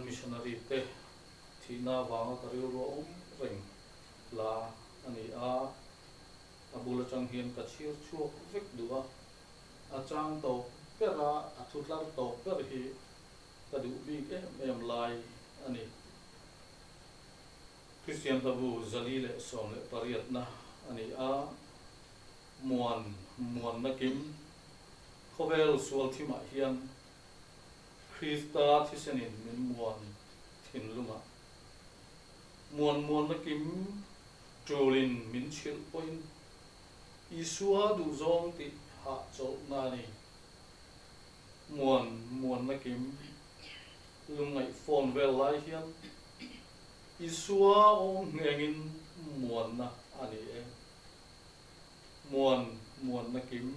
missionary te thina wanga karil ro ring la ani a abula chang hian ka chir chuak vek duwa achang to pera athutlar to per hi ka du bi ke em lai ani Christian tabu zalile som le pariat na ani a muan na kim khovel sual thima hian Krista thisenin min muan thin luma muan na kim trolin min chil point isua du zong ti ha chol na ni muan na kim lungai phone vel lai hian isua ong ngengin muan na ani e muan na kim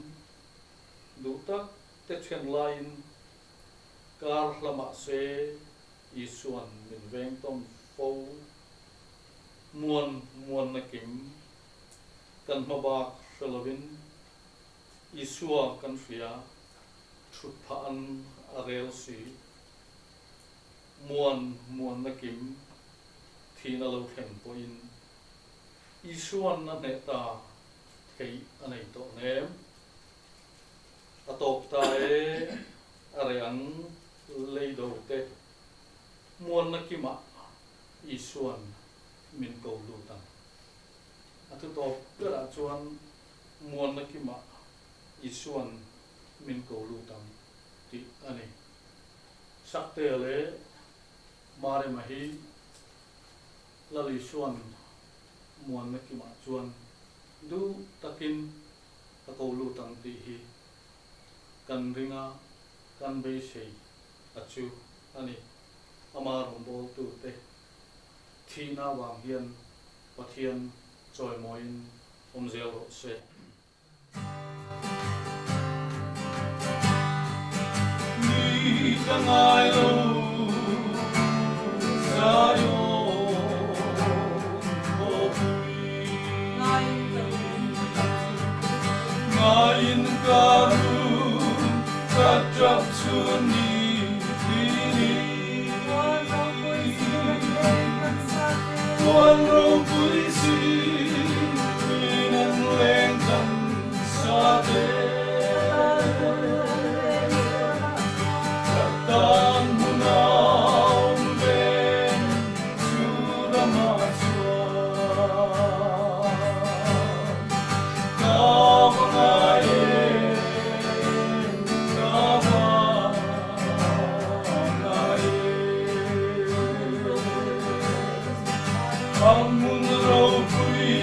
du tak te chen lain kar lama se isuan min veng tom fo muan na kim kan mabak shalovin isua kan fia thuphan arel si muan na kim thina lo khen poin isuan na neta thei anei to nem atop ta e areang leido te muan na kima isuan min ko lutan atu to pera chuan muan na kima isuan min ko lutan ti ani sakte le mare mahi lali suan muan na kima chuan du takin ka ko lutan ti hi kan ringa kan be sei achu ani amar bol tu te thina wang hian pathian choi moin omzel ro se ni kangai lo sayo ngain karu kadap suni Tuan Rompulisi Winan lengkang sate Katan munau ben sudah masuk Kau mengalir Amun rau pui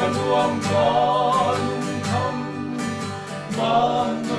Kan luang kalung tham ban